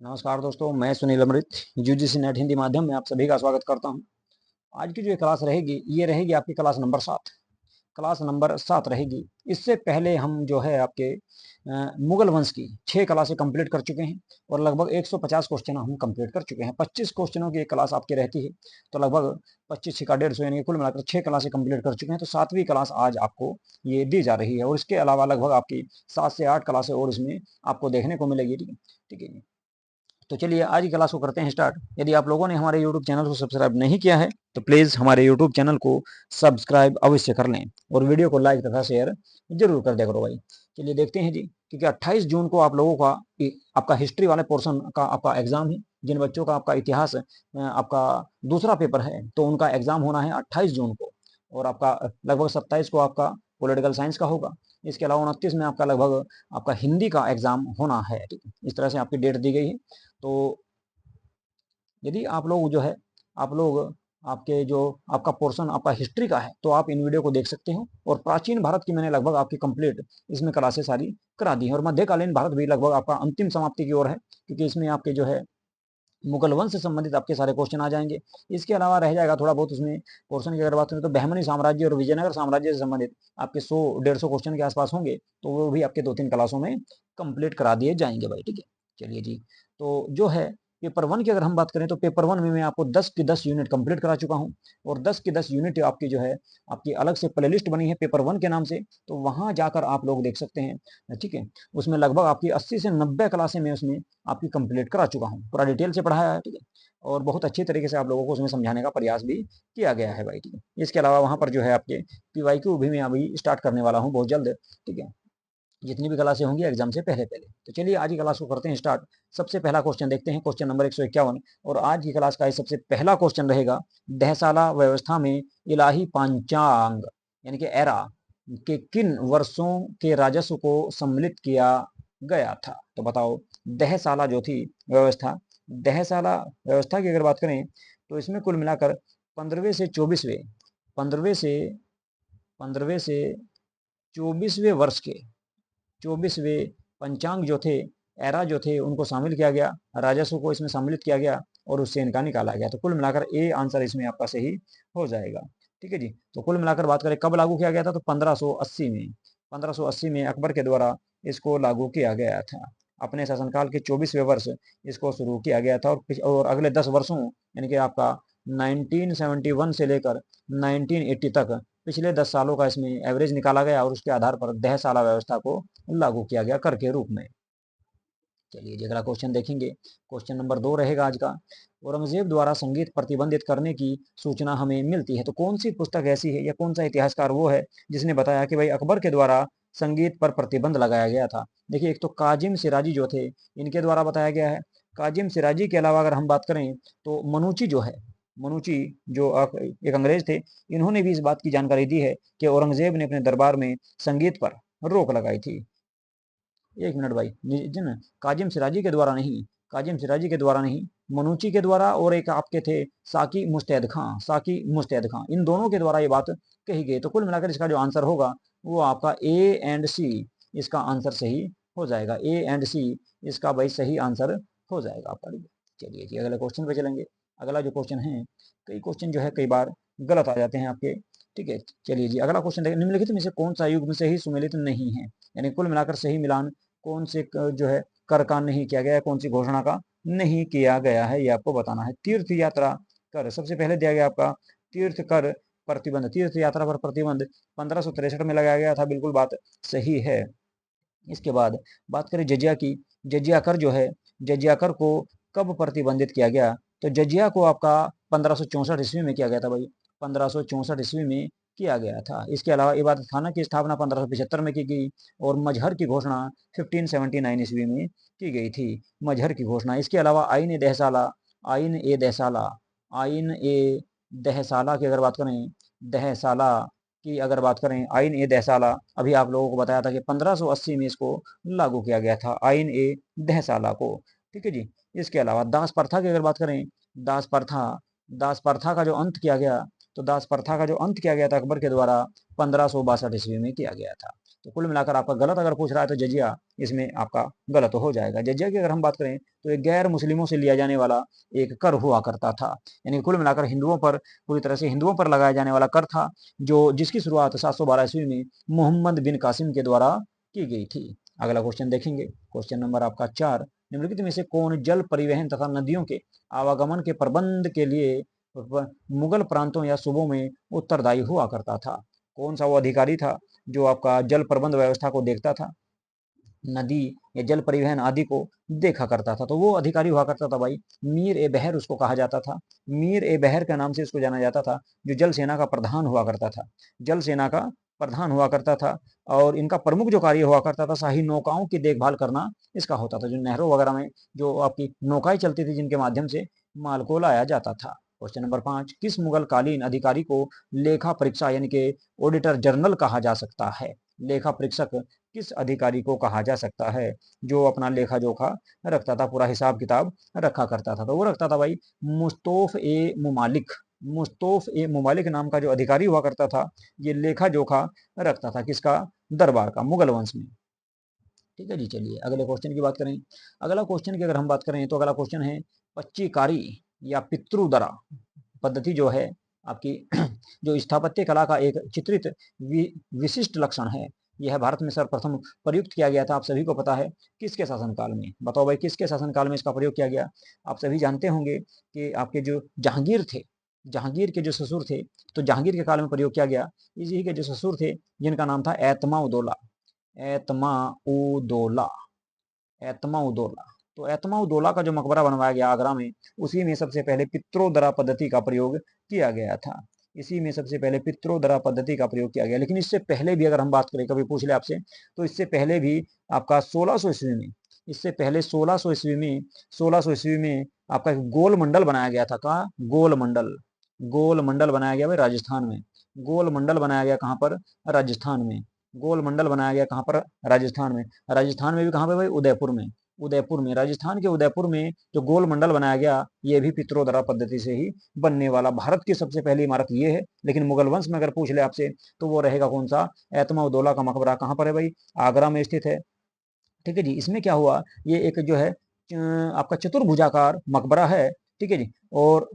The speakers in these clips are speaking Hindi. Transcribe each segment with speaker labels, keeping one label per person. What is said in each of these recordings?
Speaker 1: नमस्कार दोस्तों, मैं सुनील अमृत यूजीसी नेट हिंदी माध्यम में आप सभी का स्वागत करता हूं। आज की जो ये क्लास रहेगी ये रहेगी आपकी क्लास नंबर 7 रहेगी। इससे पहले हम जो है आपके मुगल वंश की 6 क्लासें कंप्लीट कर चुके हैं और लगभग 150 क्वेश्चन हम कंप्लीट कर चुके हैं। 25 क्वेश्चनों की एक क्लास आपकी रहती है, तो लगभग 25 का 150 यानी कुल मिलाकर 6 क्लासें कंप्लीट कर चुके हैं। तो 7वीं क्लास आज आपको ये दी जा रही है और इसके अलावा लगभग आपकी 7 से 8 क्लासें और इसमें आपको देखने को मिलेगी। ठीक है जी। तो चलिए आज की क्लास को करते हैं स्टार्ट। यदि आप लोगों ने हमारे यूट्यूब चैनल को सब्सक्राइब नहीं किया है तो प्लीज़ हमारे यूट्यूब चैनल को सब्सक्राइब अवश्य कर लें और वीडियो को लाइक तथा शेयर जरूर कर दिया करो भाई। चलिए देखते हैं जी, क्योंकि 28 जून को आप लोगों का आपका हिस्ट्री वाले पोर्शन का आपका एग्जाम है। जिन बच्चों का आपका इतिहास आपका दूसरा पेपर है तो उनका एग्जाम होना है 28 जून को, और आपका लगभग 27 को आपका पॉलिटिकल साइंस का होगा। इसके अलावा 29 में आपका लगभग आपका हिंदी का एग्जाम होना है। ठीक है, इस तरह से आपकी डेट दी गई है। तो यदि आप लोग जो है आप लोग आपके जो आपका पोर्शन आपका हिस्ट्री का है तो आप इन वीडियो को देख सकते हो। और प्राचीन भारत की मैंने लगभग आपकी कंप्लीट इसमें क्लासेस सारी करा दी है, और मध्यकालीन भारत भी लगभग आपका अंतिम समाप्ति की ओर है, क्योंकि इसमें आपके जो है मुगल वंश से संबंधित आपके सारे क्वेश्चन आ जाएंगे। इसके अलावा रह जाएगा थोड़ा बहुत उसमें पोर्शन की अगर बात करें तो बहमनी साम्राज्य और विजयनगर साम्राज्य से संबंधित आपके 100-150 क्वेश्चन के आसपास होंगे, तो वो भी आपके 2-3 क्लासों में कंप्लीट करा दिए जाएंगे भाई। ठीक है, चलिए जी। तो जो है पेपर 1 की अगर हम बात करें तो पेपर 1 में मैं आपको 10 की 10 यूनिट कंप्लीट करा चुका हूँ, और 10 की 10 यूनिट आपकी जो है आपकी अलग से प्लेलिस्ट बनी है पेपर 1 के नाम से, तो वहां जाकर आप लोग देख सकते हैं। ठीक है, उसमें लगभग आपकी 80 से 90 क्लासें मैं उसमें आपकी कंप्लीट करा चुका हूँ, पूरा डिटेल से पढ़ाया है। ठीक है, और बहुत अच्छे तरीके से आप लोगों को उसमें समझाने का प्रयास भी किया गया है भाई। ठीक है, इसके अलावा वहाँ पर जो है आपके पीवाईक्यू भी मैं अभी स्टार्ट करने वाला हूँ बहुत जल्द। ठीक है, जितनी भी क्लासें होंगी एग्जाम से पहले पहले। तो चलिए आज की क्लास को करते हैं स्टार्ट। सबसे पहला क्वेश्चन देखते हैं, क्वेश्चन नंबर 151, और आज की क्लास का सबसे पहला क्वेश्चन रहेगा दहसाला व्यवस्था में इलाही पांचांग यानी कि एरा के किन वर्षों के राजस्व को सम्मिलित किया गया था। तो बताओ, दहसाला जो थी व्यवस्था, दहसाला व्यवस्था की अगर बात करें तो इसमें कुल मिलाकर 15वें से 24वें 15वें से 15वें से 24वें वर्ष के 24वें पंचांग जो थे, एरा जो थे, उनको शामिल किया गया, राजस्व को इसमें सम्मिलित किया गया और उससे इनका निकाला गया। तो कुल मिलाकर ए आंसर इसमें आपका सही हो जाएगा। ठीक है जी। तो कुल मिलाकर बात करें कब लागू किया गया था, तो 1580 में 1580 में अकबर के द्वारा इसको लागू किया गया था। अपने शासनकाल के 24वें वर्ष इसको शुरू किया गया था, और अगले 10 वर्षों यानी कि आपका 1971 से लेकर 1980 तक पिछले 10 सालों का इसमें एवरेज निकाला गया, और उसके आधार पर दहसाला व्यवस्था को लागू किया गया कर के रूप में। चलिए जी, अगला क्वेश्चन देखेंगे। क्वेश्चन नंबर 2 रहेगा आज का। औरंगजेब द्वारा संगीत प्रतिबंधित करने की सूचना हमें मिलती है, तो कौन सी पुस्तक ऐसी है या कौन सा इतिहासकार वो है जिसने बताया कि भाई अकबर के द्वारा संगीत पर प्रतिबंध लगाया गया था। देखिए, एक तो काजिम सिराजी जो थे, इनके द्वारा बताया गया है। काजिम सिराजी के अलावा अगर हम बात करें तो मनुची जो है, मनुची जो एक अंग्रेज थे, इन्होंने भी इस बात की जानकारी दी है कि औरंगजेब ने अपने दरबार में संगीत पर रोक लगाई थी। एक मिनट भाई जी ना, काजिम सिराजी के द्वारा नहीं, मनुची के द्वारा, और एक आपके थे साकी मुस्तैद खां, इन दोनों के द्वारा ये बात कही गई। तो कुल मिलाकर इसका जो आंसर होगा वो आपका ए एंड सी इसका आंसर सही हो जाएगा। ए एंड सी इसका भाई सही आंसर हो जाएगा आपका। चलिए जी, अगले क्वेश्चन पे चलेंगे। अगला जो क्वेश्चन है, कई क्वेश्चन जो है कई बार गलत आ जाते हैं आपके। ठीक है, चलिए जी, अगला क्वेश्चन देखिए, निम्नलिखित में से कौन सा युग्म से ही सुमेलित नहीं है, यानी कुल मिलाकर सही मिलान कौन से जो है कर का नहीं किया गया है, कौन सी घोषणा का नहीं किया गया है, ये आपको बताना है। तीर्थ यात्रा कर सबसे पहले दिया गया आपका तीर्थ कर प्रतिबंध, तीर्थ यात्रा पर प्रतिबंध 1563 में लगाया गया था, बिल्कुल बात सही है। इसके बाद बात करें जजिया की, जजिया कर जो है, जजिया कर को कब प्रतिबंधित किया गया, तो जजिया को आपका 1564 ईस्वी में किया गया था भाई, 1564 ईस्वी में किया गया था। इसके अलावा इबादत खाना की स्थापना 1575 में की गई, और मजहर की घोषणा 1579 ईस्वी में की गई थी, मजहर की घोषणा। इसके अलावा आइन ए दहसाला, आइन ए दहसाला, आइन ए दहसाला की अगर बात करें, दहसाला की अगर बात करें, आइन ए दहसाला अभी आप लोगों को बताया था कि 1580 में इसको लागू किया गया था, आइन ए दहसाला को। ठीक है जी। इसके अलावा दास प्रथा की अगर बात करें, दास प्रथा, दास प्रथा का जो अंत किया गया, तो दास प्रथा का जो अंत किया गया था अकबर के द्वारा 1562 ईस्वी में किया गया था। तो कुल मिलाकर आपका गलत अगर पूछ रहा है तो जजिया इसमें आपका गलत हो जाएगा। जजिया की अगर हम बात करें तो ये गैर मुस्लिमों से लिया जाने वाला एक कर हुआ करता था, यानी कुल मिलाकर हिंदुओं पर, पूरी तरह से हिंदुओं पर लगाया जाने वाला कर था, जो जिसकी शुरुआत 712 ईस्वी में मोहम्मद बिन कासिम के द्वारा की गई थी। अगला क्वेश्चन देखेंगे, क्वेश्चन नंबर आपका 4, निम्नलिखित में से कौन जल परिवहन तथा नदियों के आवागमन के प्रबंध के लिए मुगल प्रांतों या सूबों में उत्तरदायी हुआ करता था? कौन सा वो अधिकारी था जो आपका जल प्रबंध व्यवस्था को देखता था, नदी या जल परिवहन आदि को देखा करता था? तो वो अधिकारी हुआ करता था भाई मीर ए बहर, उसको कहा जाता था। मीर ए बहर के नाम से इसको जाना जाता था, जो जल सेना का प्रधान हुआ करता था, जल सेना का प्रधान हुआ करता था। और इनका प्रमुख जो कार्य हुआ करता था, शाही नौकाओं की देखभाल करना इसका होता था, जो नहरों वगैरह में जो आपकी नौकाएं चलती थी जिनके माध्यम से माल को लाया जाता था। क्वेश्चन नंबर 5, किस मुगल कालीन अधिकारी को लेखा परीक्षा यानी कि ऑडिटर जनरल कहा जा सकता है? लेखा परीक्षक किस अधिकारी को कहा जा सकता है जो अपना लेखा जोखा रखता था, पूरा हिसाब किताब रखा करता था? तो वो रखता था भाई मुस्तोफ ए मुमालिक। मुस्तोफ ए मुमालिक नाम का जो अधिकारी हुआ करता था, ये लेखा जोखा रखता था किसका? दरबार का, मुगल वंश में। ठीक है जी, चलिए अगले क्वेश्चन की बात करें। अगला क्वेश्चन की अगर हम बात करें तो अगला क्वेश्चन है पच्चीकारी या पितृदरा पद्धति जो है आपकी जो स्थापत्य कला का एक चित्रित विशिष्ट लक्षण है, यह भारत में सर्वप्रथम प्रयुक्त किया गया था, आप सभी को पता है, किसके शासनकाल में? बताओ भाई, किसके शासनकाल में इसका प्रयोग किया गया? आप सभी जानते होंगे कि आपके जो जहांगीर थे, जहांगीर के जो ससुर थे, तो जहांगीर के काल में प्रयोग किया गया। इसी के जो ससुर थे जिनका नाम था एतमाउद्दौला, एतमाउद्दौला, एतमाउद्दौला। तो एतमाउद्दौला का जो मकबरा बनवाया गया आगरा में, उसी में सबसे पहले पित्रोदरा पद्धति का प्रयोग किया गया था। इसी में सबसे पहले पित्रोदरा पद्धति का प्रयोग किया गया। लेकिन इससे पहले भी अगर हम बात करें, कभी पूछ ले आपसे, तो इससे पहले भी आपका 1600 ईस्वी में, इससे पहले 1600 ईस्वी में, 1600 ईस्वी में आपका एक गोल मंडल बनाया गया था। कहा? गोल मंडल, गोल मंडल बनाया गया भाई राजस्थान में। गोल मंडल बनाया गया कहाँ पर? राजस्थान में। गोल मंडल बनाया गया कहाँ पर? राजस्थान में। राजस्थान में भी कहाँ पे भाई? उदयपुर में। उदयपुर में, राजस्थान के उदयपुर में जो गोल मंडल बनाया गया, ये भी पित्रोदरा पद्धति से ही बनने वाला भारत की सबसे पहली इमारत ये है। लेकिन मुगल वंश में अगर पूछ ले आपसे तो वो रहेगा कौन सा? एतमाउद्दौला का मकबरा कहाँ पर है भाई? आगरा में स्थित है। ठीक है जी। इसमें क्या हुआ, ये एक जो है आपका चतुर्भुजाकार मकबरा है। ठीक है जी। और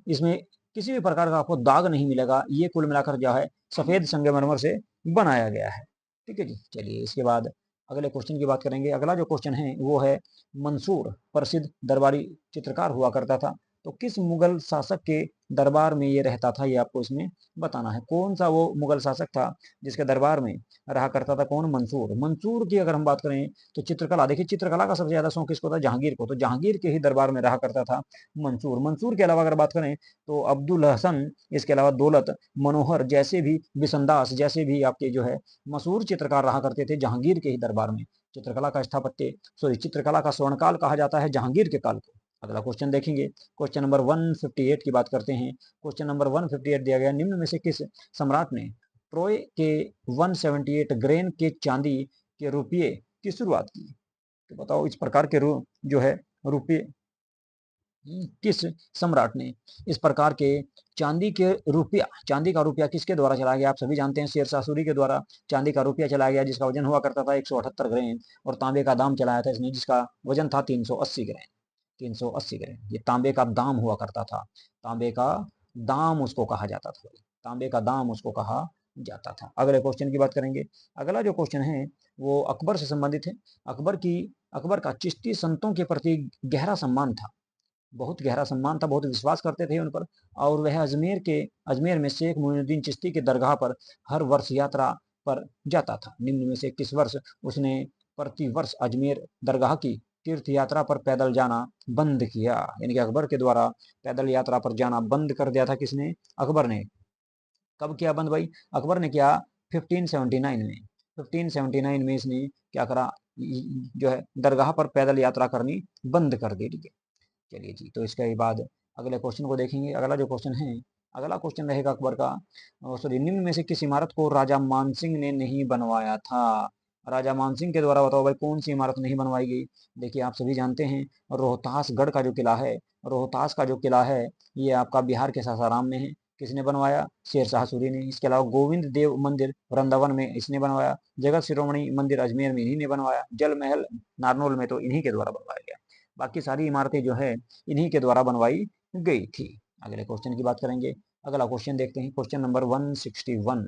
Speaker 1: इसमें किसी भी प्रकार का आपको दाग नहीं मिलेगा। ये कुल मिलाकर जो है सफेद संगमरमर से बनाया गया है। ठीक है जी। चलिए इसके बाद अगले क्वेश्चन की बात करेंगे। अगला जो क्वेश्चन है वो है मंसूर प्रसिद्ध दरबारी चित्रकार हुआ करता था, तो किस मुगल शासक के दरबार में ये रहता था, ये आपको इसमें बताना है। कौन सा वो मुगल शासक था जिसके दरबार में रहा करता था? कौन? मंसूर। मंसूर की अगर हम बात करें तो चित्रकला, देखिए चित्रकला का सबसे ज्यादा शौक किसको था? जहांगीर को। तो जहांगीर के ही दरबार में रहा करता था मंसूर। मंसूर के अलावा अगर बात करें तो अब्दुल हसन, इसके अलावा दौलत, मनोहर जैसे भी, बिसंदास जैसे भी आपके जो है मशहूर चित्रकार रहा करते थे जहांगीर के ही दरबार में। चित्रकला का स्थापत्य, सॉरी, चित्रकला का स्वर्णकाल कहा जाता है जहांगीर के काल को। अगला क्वेश्चन देखेंगे, क्वेश्चन नंबर 158 की बात करते हैं। क्वेश्चन नंबर 158 दिया गया, निम्न में से किस सम्राट ने ट्रोय के 178 ग्रेन के चांदी के रुपये की शुरुआत की? तो बताओ इस प्रकार के जो है रुपये किस सम्राट ने इस प्रकार के चांदी के रुपया, चांदी का रुपया किसके द्वारा चलाया गया? आप सभी जानते हैं शेरशाह सूरी के द्वारा चांदी का रुपया चलाया गया, जिसका वजन हुआ करता था 178 ग्राम। और तांबे का दाम चलाया था इसने, जिसका वजन था 380 ग्राम। 380 ग्राम ये तांबे का दाम हुआ करता था। तांबे का दाम उसको कहा जाता था, तांबे का दाम उसको कहा जाता था। अगले क्वेश्चन की बात करेंगे। अगला जो क्वेश्चन है वो अकबर से संबंधित है। अकबर का चिश्ती संतों के प्रति गहरा सम्मान था, बहुत गहरा सम्मान था, बहुत विश्वास करते थे उन पर। और वह अजमेर में शेख मोइनुद्दीन चिश्ती के दरगाह पर हर वर्ष यात्रा पर जाता था। निम्न में से किस वर्ष उसने प्रति वर्ष अजमेर दरगाह की तीर्थ यात्रा पर पैदल जाना बंद किया? यानी कि अकबर के द्वारा पैदल यात्रा पर जाना बंद कर दिया था किसने? अकबर ने। कब किया बंद भाई? अकबर ने किया 1579 में। 1579 में इसने क्या करा, जो है दरगाह पर पैदल यात्रा करनी बंद कर दी। चलिए जी, तो इसके बाद अगले क्वेश्चन को देखेंगे। अगला जो क्वेश्चन है, अगला क्वेश्चन रहेगा अकबर का, सॉरी, निम्न में से किस इमारत को राजा मानसिंह ने नहीं बनवाया था? राजा मानसिंह के द्वारा बताओ भाई कौन सी इमारत नहीं बनवाई गई? देखिए आप सभी जानते हैं रोहतासगढ़ का जो किला है, रोहतास का जो किला है ये आपका बिहार के सासाराम में है। किसने बनवाया? शेर शाह सूरी ने। इसके अलावा गोविंद देव मंदिर वृंदावन में इसने बनवाया। जगत शिरोमणि मंदिर अजमेर में इन्हीं ने बनवाया। जल महल नारनौल में तो इन्हीं के द्वारा बनवाया गया। बाकी सारी इमारतें जो है इन्हीं के द्वारा बनवाई गई थी। अगले क्वेश्चन की बात करेंगे। अगला क्वेश्चन देखते हैं, क्वेश्चन नंबर 161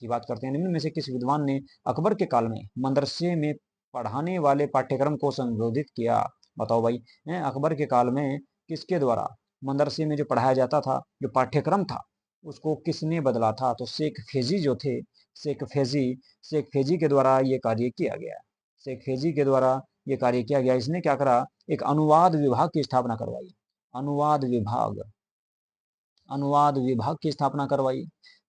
Speaker 1: की बात करते हैं। निम्न में से किस विद्वान ने अकबर के काल में मदरसे में पढ़ाने वाले पाठ्यक्रम को संशोधित किया? बताओ भाई, अकबर के काल में किसके द्वारा मदरसे में जो पढ़ाया जाता था, जो पाठ्यक्रम था, उसको किसने बदला था? तो शेख फेजी जो थे, शेख फेजी के द्वारा ये कार्य किया गया। शेख फेजी के द्वारा ये कार्य किया गया। इसने क्या करा? एक अनुवाद विभाग की स्थापना करवाई। अनुवाद विभाग की स्थापना करवाई।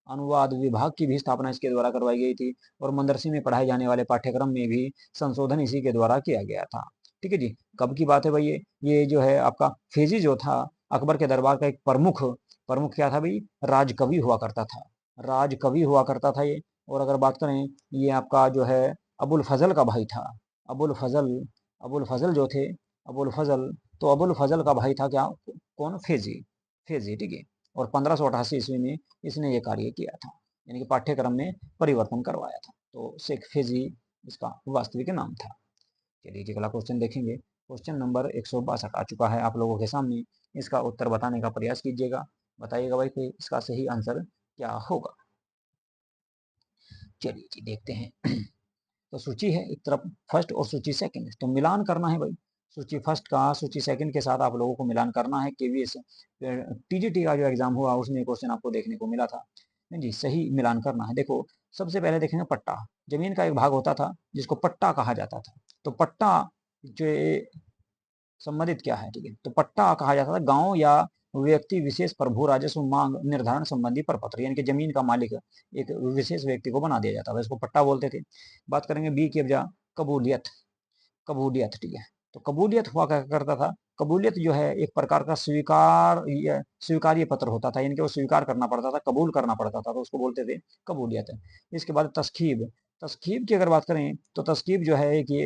Speaker 1: अनुवाद विभाग की भी स्थापना इसके द्वारा करवाई गई थी। और मदरसे में पढ़ाए जाने वाले पाठ्यक्रम में भी संशोधन इसी के द्वारा किया गया था। ठीक है जी। कब की बात है भाई? ये जो है आपका फेजी जो था, अकबर के दरबार का एक प्रमुख प्रमुख क्या था भाई? राजकवि हुआ करता था। राजकवि हुआ करता था ये। और अगर बात करें, ये आपका जो है अबुल फजल का भाई था। अबुल फजल अबुल फजल जो थे, अबुल फजल, तो अबुल फजल का भाई था क्या? कौन? फेजी। फेजी, ठीक है। और 1588 ईस्वी में इसने ये कार्य किया था, यानी कि पाठ्यक्रम में परिवर्तन करवाया था। तो शेख फेजी इसका वास्तविक नाम था। चलिए अगला क्वेश्चन देखेंगे। क्वेश्चन नंबर 162 आ चुका है आप लोगों के सामने। इसका उत्तर बताने का प्रयास कीजिएगा। बताइएगा भाई कि इसका सही आंसर क्या होगा। चलिए जी देखते हैं। तो सूची है एक तरफ फर्स्ट और सूची सेकंड, तो मिलान करना है भाई। सूची फर्स्ट का सूची सेकंड के साथ आप लोगों को मिलान करना है। केवीएस टीजीटी का जो एग्जाम हुआ उसमें क्वेश्चन आपको देखने को मिला था जी। सही मिलान करना है। देखो, सबसे पहले देखेंगे पट्टा। जमीन का एक भाग होता था जिसको पट्टा कहा जाता था। तो पट्टा जो संबंधित क्या है? ठीक है, तो पट्टा कहा जाता था गांव या व्यक्ति विशेष पर भू राजस्व मांग निर्धारण संबंधी प्रपत्र, यानी कि जमीन का मालिक एक विशेष व्यक्ति को बना दिया जाता था, इसको पट्टा बोलते थे। बात करेंगे बी की अब्जा, कबूलियत। कबूलियत, ठीक है। तो कबूलियत हुआ क्या करता था? कबूलियत जो है एक प्रकार का स्वीकार्य पत्र होता था, यानी कि वो स्वीकार करना पड़ता था, कबूल करना पड़ता था, तो उसको बोलते थे कबूलियत। इसके बाद तस्खीब। तस्खीब की अगर बात करें तो तस्खीब जो है कि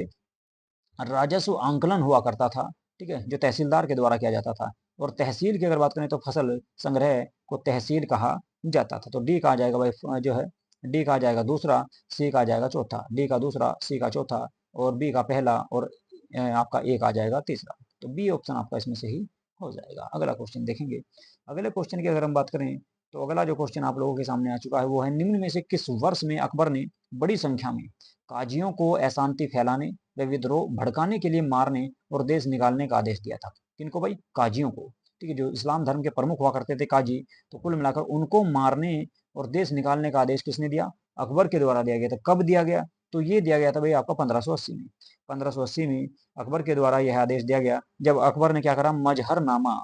Speaker 1: राजस्व आंकलन हुआ करता था, ठीक है, जो तहसीलदार के द्वारा किया जाता था। और तहसील की अगर बात करें तो फसल संग्रह को तहसील कहा जाता था। तो डी का आ जाएगा भाई जो है, डी का आ जाएगा दूसरा, सी का आ जाएगा चौथा। डी का दूसरा, सी का चौथा, और बी का पहला, और आपका ए का आ जाएगा तीसरा। तो बी ऑप्शन आपका इसमें सही हो जाएगा। अगला क्वेश्चन देखेंगे। अगले क्वेश्चन की अगर हम बात करें तो अगला जो क्वेश्चन आप लोगों के सामने आ चुका है वो है, निम्न में से किस वर्ष में अकबर ने बड़ी संख्या में काजियों को अशांति फैलाने व विद्रोह भड़काने के लिए मारने और देश निकालने का आदेश दिया था? किनको भाई? काजियों को। ठीक है, जो इस्लाम धर्म के प्रमुख हुआ करते थे काजी, तो कुल मिलाकर उनको मारने और देश निकालने का आदेश किसने दिया? अकबर के द्वारा दिया गया था। कब दिया गया? तो ये दिया गया था भाई आपका 1580 में। 1580 में अकबर के द्वारा यह आदेश दिया गया, जब अकबर ने क्या करा? मजहरनामा,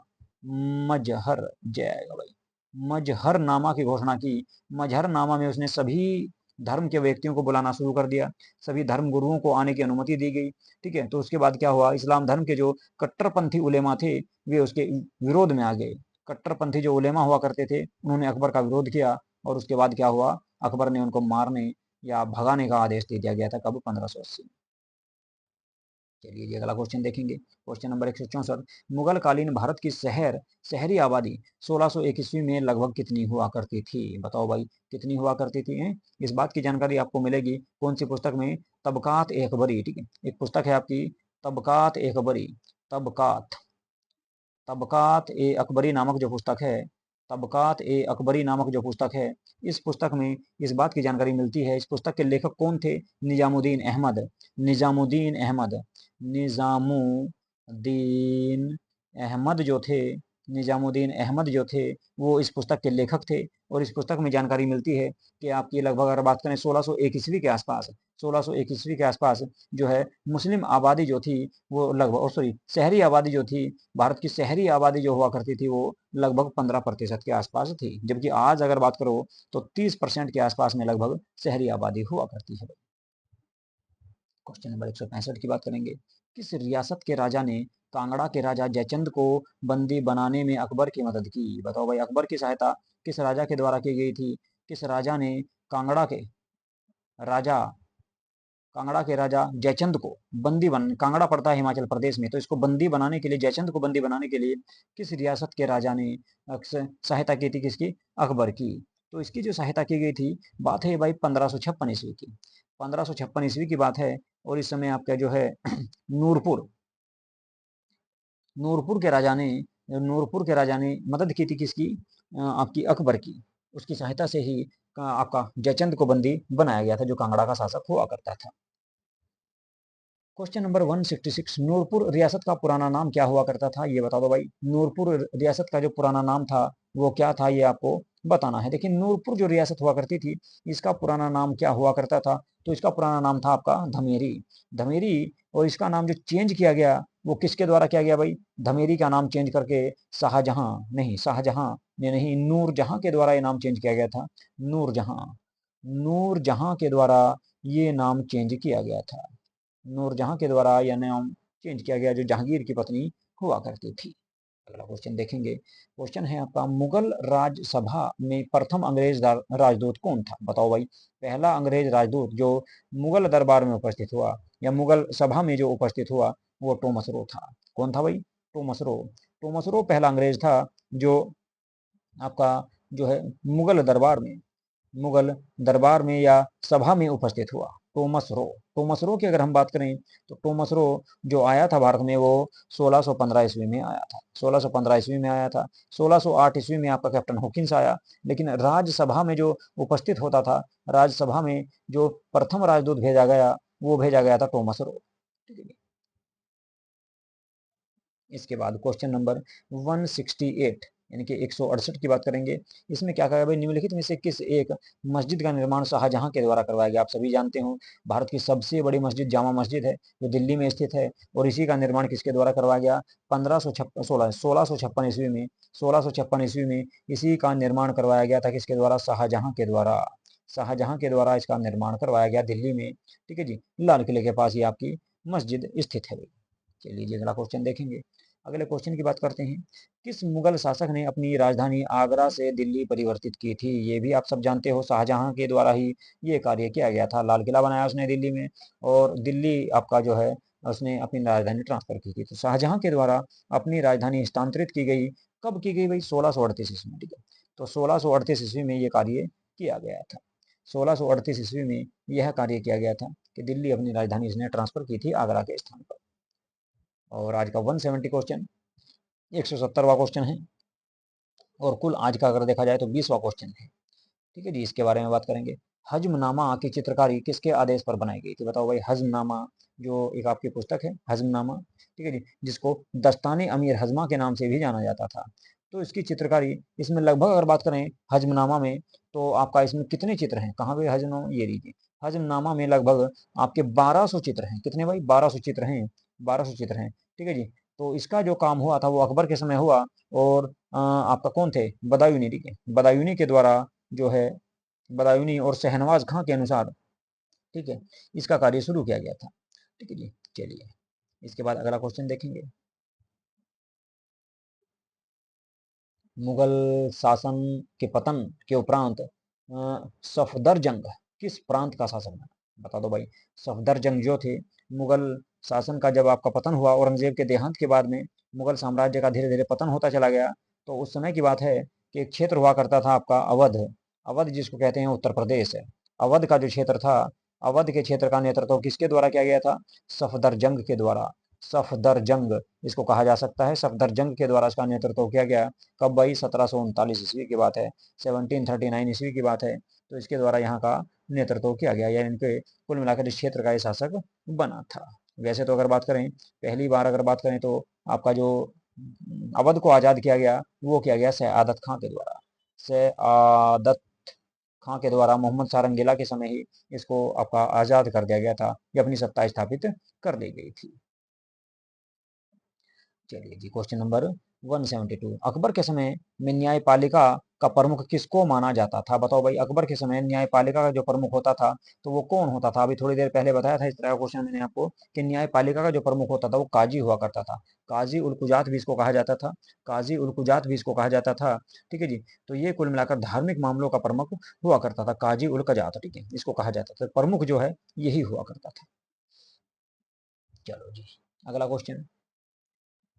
Speaker 1: मजहर जाएगा भाई, मजहरनामा की घोषणा की। मजहरनामा में उसने सभी धर्म के व्यक्तियों को बुलाना शुरू कर दिया, सभी धर्म गुरुओं को आने की अनुमति दी गई। ठीक है, तो उसके बाद क्या हुआ? इस्लाम धर्म के जो कट्टरपंथी उलेमा थे वे उसके विरोध में आ गए। कट्टरपंथी जो उलेमा हुआ करते थे उन्होंने अकबर का विरोध किया, और उसके बाद क्या हुआ? अकबर ने उनको मारने या भगाने का आदेश दे दिया गया था। कब? 1580 में। चलिए जी अगला क्वेश्चन देखेंगे। क्वेश्चन नंबर 164, मुगल कालीन भारत की शहरी आबादी 1601 ईस्वी में लगभग कितनी हुआ करती थी? बताओ भाई, कितनी हुआ करती थी? इस बात की जानकारी आपको मिलेगी कौन सी पुस्तक में? तबकात ए अकबरी। ठीक है, एक पुस्तक है आपकी तबकात ए अकबरी। तबकात तबकात ए अकबरी नामक जो पुस्तक है, तबकात ए अकबरी नामक जो पुस्तक है, इस पुस्तक में इस बात की जानकारी मिलती है। इस पुस्तक के लेखक कौन थे? निजामुद्दीन अहमद। निजामुद्दीन अहमद निजामुद्दीन अहमद जो थे, निजामुद्दीन अहमद जो थे, वो इस पुस्तक के लेखक थे। और इस पुस्तक में जानकारी मिलती है कि आपकी लगभग अगर बात करें 1601 ईस्वी के आसपास, 1601 ईस्वी के आसपास जो है मुस्लिम आबादी जो थी वो लगभग, और सॉरी शहरी आबादी जो थी, भारत की शहरी आबादी जो हुआ करती थी वो लगभग 15% के आसपास थी। जबकि आज अगर बात करो तो 30% के आसपास में लगभग शहरी आबादी हुआ करती है। क्वेश्चन नंबर 165 की बात करेंगे। किस रियासत के राजा ने कांगड़ा के राजा जयचंद को बंदी बनाने में अकबर की मदद की? बताओ भाई, अकबर की सहायता किस राजा के द्वारा की गई थी? किस राजा ने कांगड़ा के राजा कांगड़ा के राजा जयचंद को बंदी बन, कांगड़ा पड़ता है हिमाचल प्रदेश में, तो इसको बंदी बनाने के लिए, जयचंद को बंदी बनाने के लिए किस रियासत के राजा ने सहायता की थी, किसकी? अकबर की। तो इसकी जो सहायता की गई थी, बात है भाई 1556 ईस्वी की, 1556 ईस्वी की बात है। और इस समय आपका जो है नूरपुर, नूरपुर के राजा ने, नूरपुर के राजा ने मदद की थी, किसकी? आपकी अकबर की। उसकी सहायता से ही आपका जयचंद को बंदी बनाया गया था, जो कांगड़ा का शासक हुआ करता था। क्वेश्चन नंबर 166, नूरपुर रियासत का पुराना नाम क्या हुआ करता था, ये बता दो भाई। नूरपुर रियासत का जो पुराना नाम था वो क्या था, ये आपको बताना है। देखिए नूरपुर जो रियासत हुआ करती थी, इसका पुराना नाम क्या हुआ करता था, तो इसका पुराना नाम था आपका धमेरी, धमेरी। और इसका नाम जो चेंज किया गया वो किसके द्वारा किया गया भाई? धमेरी का नाम चेंज करके शाहजहां, नहीं शाहजहां ने नहीं, नूरजहां के द्वारा ये नाम चेंज किया गया था। नूरजहां, नूरजहां के द्वारा ये नाम चेंज किया गया था। नूरजहां के द्वारा यह नाम चेंज किया गया, जो जहांगीर की पत्नी हुआ करती थी। अगला क्वेश्चन देखेंगे। क्वेश्चन है आपका, मुगल राजसभा में प्रथम अंग्रेज राजदूत कौन था, बताओ भाई। पहला अंग्रेज राजदूत जो मुगल दरबार में उपस्थित हुआ या मुगल सभा में जो उपस्थित हुआ, वो टॉमस रो था। कौन था भाई? Thomas Roe. टॉमस रो पहला अंग्रेज था जो आपका जो है मुगल दरबार में, मुगल दरबार में या सभा में उपस्थित हुआ। टॉमस रो, टॉमस रो की अगर हम बात करें तो टॉमस रो जो आया था भारत में, वो 1615 ईस्वी में आया था, 1615 ईस्वी में आया था। 1608 ईस्वी में आपका कैप्टन हॉकिंस आया, लेकिन राज्यसभा में जो उपस्थित होता था, राज्यसभा में जो प्रथम राजदूत भेजा गया, वो भेजा गया था टॉमस रो। ठीक है। इसके बाद क्वेश्चन नंबर 168 यानी कि 168 की बात करेंगे। इसमें क्या कहा भाई, निम्नलिखित में से किस एक मस्जिद का निर्माण शाहजहां के द्वारा करवाया गया? आप सभी जानते हो भारत की सबसे बड़ी मस्जिद जामा मस्जिद है, जो दिल्ली में स्थित है, और इसी का निर्माण किसके द्वारा करवाया गया? 1656 ईस्वी में, 1656 ईस्वी में इसी का निर्माण करवाया गया था, किसके द्वारा? शाहजहां के द्वारा। शाहजहां के द्वारा इसका निर्माण करवाया गया दिल्ली में। ठीक है जी, लाल किले के पास ही आपकी मस्जिद स्थित है। चलिए जी, अगला क्वेश्चन देखेंगे। अगले क्वेश्चन की बात करते हैं। किस मुगल शासक ने अपनी राजधानी आगरा से दिल्ली परिवर्तित की थी? ये भी आप सब जानते हो, शाहजहां के द्वारा ही ये कार्य किया गया था। लाल किला बनाया उसने दिल्ली में, और दिल्ली आपका जो है उसने अपनी राजधानी ट्रांसफर की थी। तो शाहजहां के द्वारा अपनी राजधानी स्थानांतरित की गई, कब की गई भाई? 1638 ईस्वी में। ठीक है, तो 1638 ईस्वी में ये कार्य किया गया था। 1638 ईस्वी में यह कार्य किया गया था कि दिल्ली अपनी राजधानी इसने ट्रांसफर की थी आगरा के स्थान पर। और आज का 170 क्वेश्चन 170वां क्वेश्चन है, और कुल आज का अगर देखा जाए तो 20वां क्वेश्चन है। ठीक है जी, इसके बारे में बात करेंगे। हजमनामा की चित्रकारी किसके आदेश पर बनाई गई थी, बताओ भाई। हजमनामा जो एक आपकी पुस्तक है, हजमनामा, ठीक है जी, जिसको दस्ताने अमीर हजमा के नाम से भी जाना जाता था, तो इसकी चित्रकारी, इसमें लगभग अगर बात करें हजमनामा में, तो आपका इसमें कितने चित्र हैं, कहाँ पे हजमनामा, ये देखिए। हजमनामा में लगभग आपके 1200 चित्र हैं। कितने भाई? 1200 चित्र हैं, 1200 चित्र हैं। ठीक है जी, तो इसका जो काम हुआ था वो अकबर के समय हुआ, और आपका कौन थे? बदायूनी, ठीक है, बदायूनी के द्वारा जो है, बदायूनी और शहनवाज खां के अनुसार, ठीक है, इसका कार्य शुरू किया गया था। ठीक है जी, चलिए इसके बाद अगला क्वेश्चन देखेंगे। मुगल शासन के पतन के उपरांत सफदरजंग किस प्रांत का शासक बना, बता दो भाई। सफदरजंग जो थे, मुगल शासन का जब आपका पतन हुआ, औरंगजेब के देहांत के बाद में मुगल साम्राज्य का धीरे धीरे पतन होता चला गया, तो उस समय की बात है कि एक क्षेत्र हुआ करता था आपका अवध, अवध जिसको कहते हैं उत्तर प्रदेश है। अवध का जो क्षेत्र था, अवध के क्षेत्र का नेतृत्व किसके द्वारा किया गया था? सफदरजंग के द्वारा। सफदरजंग इसको कहा जा सकता है, सफदरजंग के द्वारा इसका नेतृत्व किया गया। कब भाई? 1739 ईस्वी की बात है, 1739 ईस्वी की बात है। तो इसके द्वारा यहाँ का नेतृत्व किया गया, या इनके कुल मिलाकर इस क्षेत्र का ये शासक बना था। वैसे तो अगर बात करें, पहली बार अगर बात करें तो आपका जो अवध को आजाद किया गया, वो किया गया सयादत खां के द्वारा। सयादत खां के द्वारा मोहम्मद शाह रंगीला के समय ही इसको आपका आजाद कर दिया गया था, ये अपनी सत्ता स्थापित कर दी गई थी। चलिए जी, क्वेश्चन नंबर 172, अकबर के समय में न्यायपालिका का प्रमुख किसको माना जाता था? बताओ भाई, अकबर के समय न्यायपालिका का जो प्रमुख होता था तो वो कौन होता था? अभी थोड़ी देर पहले बताया था इस तरह का क्वेश्चन मैंने आपको कि न्यायपालिका का जो प्रमुख होता था वो काजी हुआ करता था। काजी उल कुजात भी इसको कहा जाता था, काजी उल कुजात भी इसको कहा जाता था। ठीक है जी। तो ये कुल मिलाकर धार्मिक मामलों का प्रमुख हुआ करता था, काजी उल कुजात। ठीक है, इसको कहा जाता था, प्रमुख जो है यही हुआ करता था। चलो जी, अगला क्वेश्चन,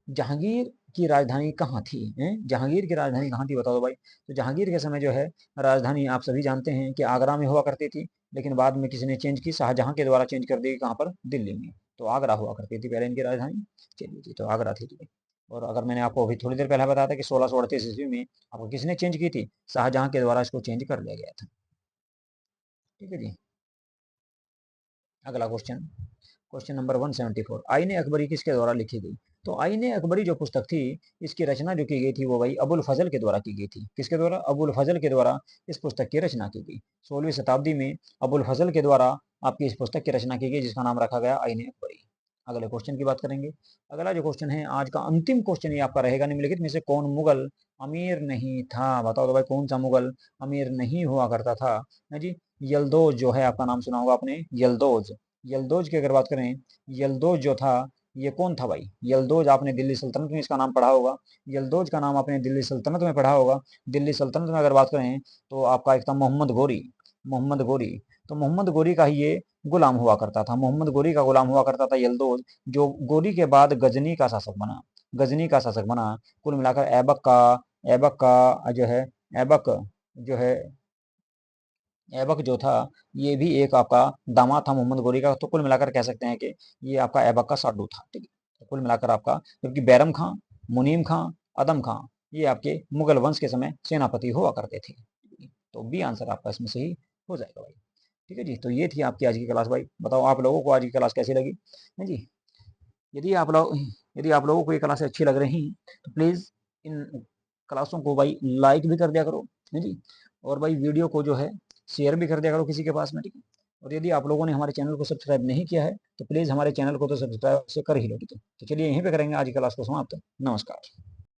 Speaker 1: जहांगीर की राजधानी कहाँ थी? जहांगीर की राजधानी कहाँ थी, बताओ तो भाई। तो जहांगीर के समय जो है राजधानी आप सभी जानते हैं कि आगरा में हुआ करती थी, लेकिन बाद में किसी ने चेंज की, शाहजहां के द्वारा चेंज कर दी। कहाँ पर? दिल्ली में। तो आगरा हुआ करती थी पहले इनकी राजधानी। चलिए जी, तो आगरा थी। ठीक है। और अगर मैंने आपको अभी थोड़ी देर पहले बताया था कि 1638 ईस्वी में आपको किसने चेंज की थी? शाहजहां के द्वारा इसको चेंज कर लिया गया था। ठीक है जी। अगला क्वेश्चन, क्वेश्चन नंबर 174, आईने अकबरी किसके द्वारा लिखी गई? तो आईने अकबरी जो पुस्तक थी, इसकी रचना जो की गई थी वो भाई अबुल फजल के द्वारा की गई थी। किसके द्वारा? अबुल फजल के द्वारा इस पुस्तक की रचना की गई। 16वीं शताब्दी में अबुल फजल के द्वारा आपकी इस पुस्तक की रचना की गई, जिसका नाम रखा गया आईने अकबरी। अगले क्वेश्चन की बात करेंगे। अगला जो क्वेश्चन है आज का अंतिम क्वेश्चन ये आपका रहेगा, निम्नलिखित में से कौन मुगल अमीर नहीं था? बताओ तो भाई, कौन सा मुगल अमीर नहीं हुआ करता था? है जी, यलदोज जो है, आपका नाम सुना होगा आपने, यलदोज। यलदोज की अगर बात करें, यलदोज जो था ये कौन था भाई? यलदोज आपने दिल्ली सल्तनत में इसका नाम पढ़ा होगा। यलदोज का नाम आपने दिल्ली सल्तनत में पढ़ा होगा। दिल्ली सल्तनत में अगर बात करें तो आपका एक था मोहम्मद गोरी। मोहम्मद गोरी, तो मोहम्मद गोरी का ही ये गुलाम हुआ करता था। मोहम्मद गोरी का गुलाम हुआ करता था यलदोज, जो गोरी के बाद गजनी का शासक बना। गजनी का शासक बना। कुल मिलाकर ऐबक का जो है, ऐबक जो है, ऐबक जो था ये भी एक आपका दामाद था मोहम्मद गोरी का। तो कुल मिलाकर कह सकते हैं कि ये आपका ऐबक का साडू था। ठीक है। तो कुल मिलाकर आपका, जबकि बैरम खां, मुनीम खां, अदम खां ये आपके मुगल वंश के समय सेनापति हुआ करते थे। तो बी आंसर आपका इसमें सही हो जाएगा भाई। ठीक है जी। तो ये थी आपकी आज की क्लास भाई। बताओ आप लोगों को आज की क्लास कैसी लगी है जी? यदि आप लोग यदि आप लोगों को ये क्लास अच्छी लग रही तो प्लीज इन क्लासों को भाई लाइक भी कर दिया करो, है जी। और भाई वीडियो को जो है शेयर भी कर दिया करो किसी के पास में। ठीक है। और यदि आप लोगों ने हमारे चैनल को सब्सक्राइब नहीं किया है तो प्लीज हमारे चैनल को तो सब्सक्राइब से कर ही लो। ठीक है। तो चलिए यहीं पे करेंगे आज की क्लास को समाप्त। नमस्कार।